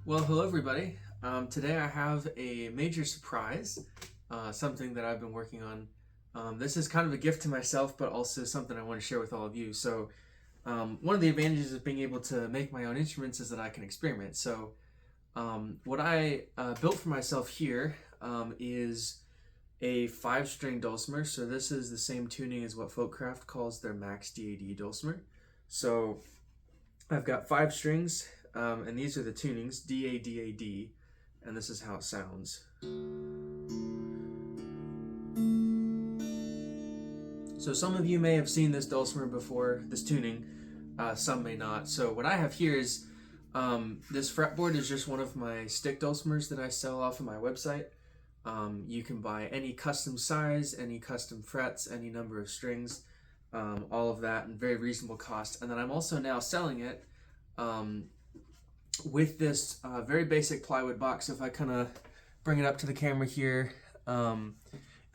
Well, hello everybody. Today I have a major surprise, something that I've been working on. This is kind of a gift to myself, but also something I want to share with all of you. One of the advantages of being able to make my own instruments is that I can experiment. What I built for myself here is a 5-string dulcimer. So, this is the same tuning as what Folkcraft calls their max DAD dulcimer. So, I've got 5 strings, and these are the tunings, D, A, D, A, D, and this is how it sounds. So some of you may have seen this dulcimer before, this tuning, some may not. So what I have here is, this fretboard is just one of my stick dulcimers that I sell off of my website. You can buy any custom size, any custom frets, any number of strings, all of that, and very reasonable cost. And then I'm also now selling it with this very basic plywood box. If I kind of bring it up to the camera here,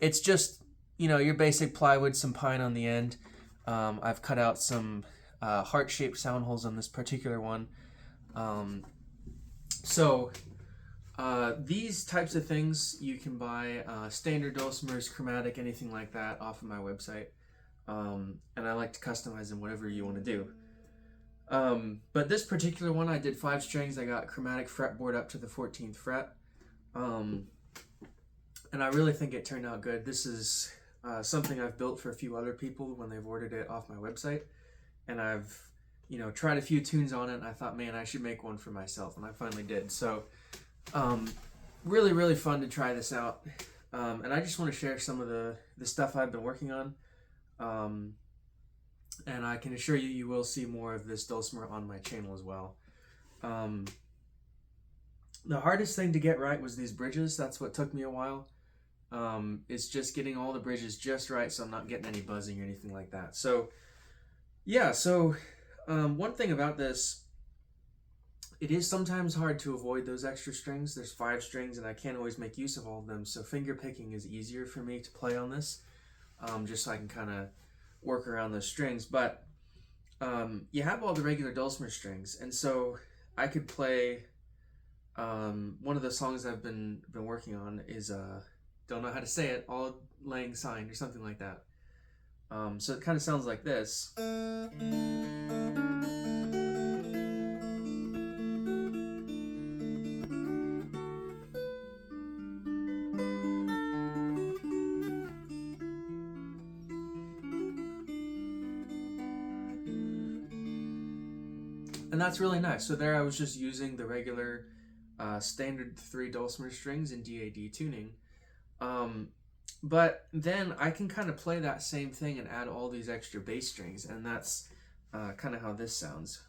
it's just, your basic plywood, some pine on the end. I've cut out some heart-shaped sound holes on this particular one. These types of things you can buy, standard dulcimers, chromatic, anything like that, off of my website. And I like to customize them whatever you want to do. But this particular one, I did 5 strings. I got chromatic fretboard up to the 14th fret. And I really think it turned out good. This is something I've built for a few other people when they've ordered it off my website. And I've, tried a few tunes on it, and I thought, man, I should make one for myself, and I finally did. So, really, really fun to try this out. And I just want to share some of the stuff I've been working on. And I can assure you, you will see more of this dulcimer on my channel as well. The hardest thing to get right was these bridges. That's what took me a while. It's just getting all the bridges just right, so I'm not getting any buzzing or anything like that. So, yeah, one thing about this, it is sometimes hard to avoid those extra strings. There's 5 strings, and I can't always make use of all of them, so finger picking is easier for me to play on this, just so I can kind of work around those strings. But you have all the regular dulcimer strings, and so I could play one of the songs I've been working on is don't know how to say it, All Lang Syne or something like that. So it kind of sounds like this. And that's really nice. So there I was just using the regular standard 3 dulcimer strings in DAD tuning. But then I can kind of play that same thing and add all these extra bass strings, and that's kind of how this sounds.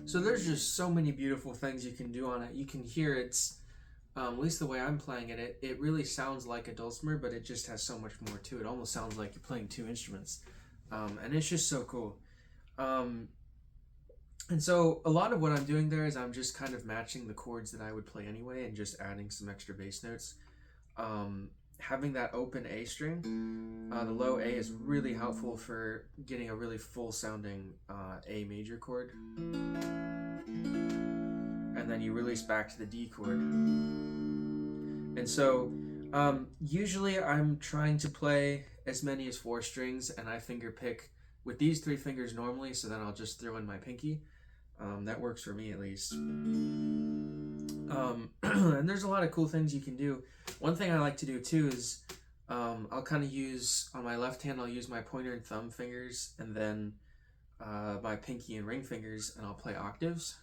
So there's just so many beautiful things you can do on it. You can hear it's, at least the way I'm playing it, it really sounds like a dulcimer, but it just has so much more to it. It almost sounds like you're playing 2 instruments. And it's just so cool. And so a lot of what I'm doing there is I'm just kind of matching the chords that I would play anyway and just adding some extra bass notes. Having that open A string, the low A, is really helpful for getting a really full sounding A major chord. and then you release back to the D chord. And so usually I'm trying to play as many as 4 strings, and I finger pick with these 3 fingers normally, so then I'll just throw in my pinky. That works for me at least. And there's a lot of cool things you can do. One thing I like to do too is I'll kind of use, on my left hand, I'll use my pointer and thumb fingers, and then my pinky and ring fingers, and I'll play octaves.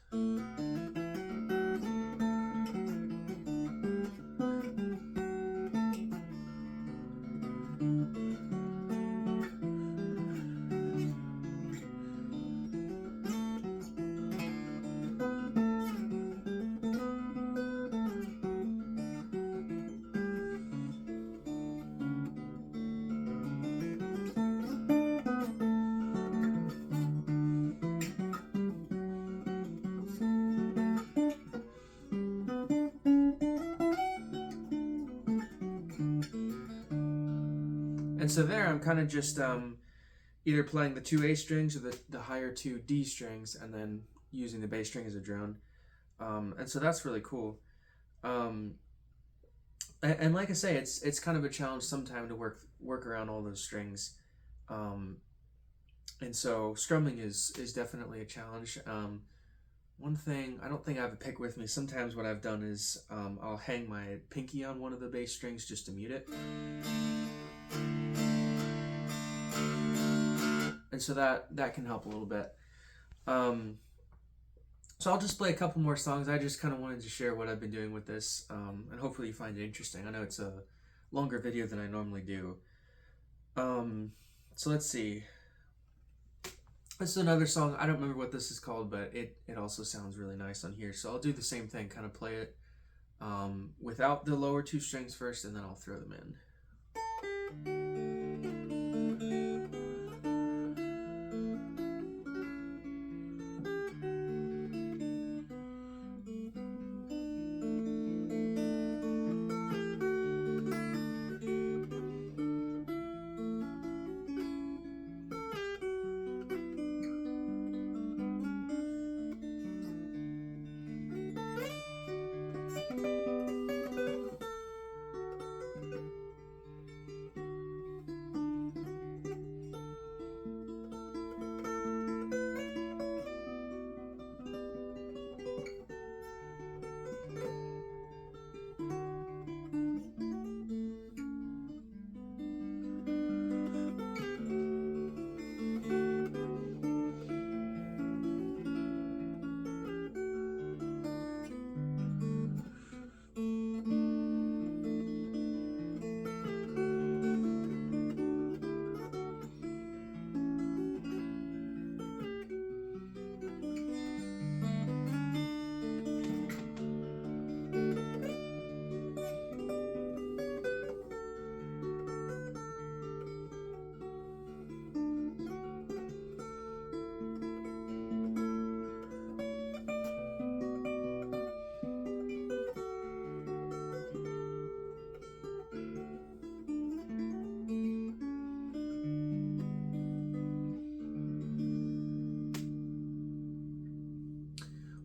And so there I'm kind of just either playing the 2 A strings or the higher 2 D strings, and then using the bass string as a drone. And so that's really cool. And like I say, it's kind of a challenge sometime to work around all those strings. And so strumming is definitely a challenge. One thing, I don't think I have a pick with me. Sometimes what I've done is I'll hang my pinky on one of the bass strings just to mute it. And so that can help a little bit. So I'll just play a couple more songs. I just kind of wanted to share what I've been doing with this, and hopefully you find it interesting. I know it's a longer video than I normally do. So let's see. This is another song. I don't remember what this is called, but it also sounds really nice on here. So I'll do the same thing, kind of play it without the lower 2 strings first, and then I'll throw them in.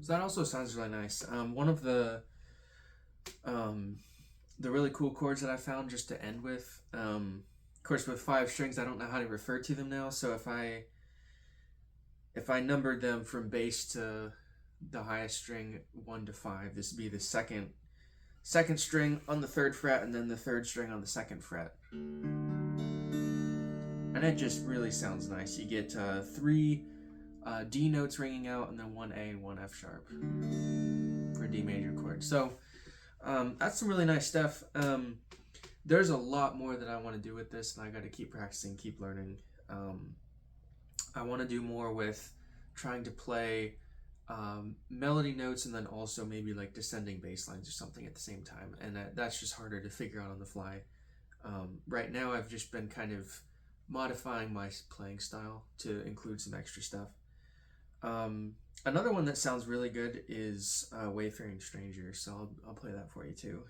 So that also sounds really nice. One of the really cool chords that I found just to end with, of course with 5 strings I don't know how to refer to them now, so if I numbered them from bass to the highest string 1 to 5, this would be the second string on the 3rd fret, and then the 3rd string on the 2nd fret. And it just really sounds nice. You get 3 D notes ringing out, and then 1 A and 1 F sharp for D major chord. So that's some really nice stuff. There's a lot more that I want to do with this, and I got to keep practicing, keep learning. I want to do more with trying to play melody notes, and then also maybe like descending bass lines or something at the same time, and that's just harder to figure out on the fly. Right now I've just been kind of modifying my playing style to include some extra stuff. Another one that sounds really good is Wayfaring Stranger, so I'll play that for you too.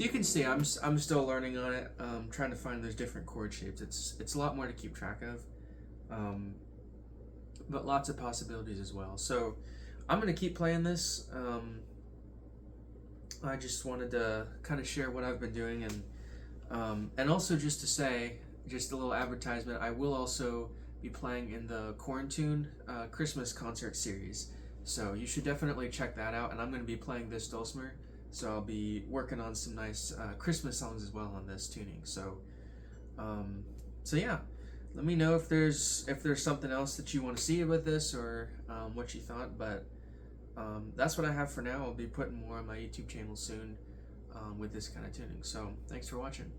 you can see I'm still learning on it, trying to find those different chord shapes. It's a lot more to keep track of, but lots of possibilities as well. So I'm gonna keep playing this. I just wanted to kind of share what I've been doing, and also just to say, just a little advertisement. I will also be playing in the Quarantune Christmas concert series, so you should definitely check that out. And I'm going to be playing this Dulcimer, so I'll be working on some nice Christmas songs as well on this tuning. So, yeah, let me know if there's something else that you want to see with this, or what you thought. But that's what I have for now. I'll be putting more on my YouTube channel soon with this kind of tuning. So thanks for watching.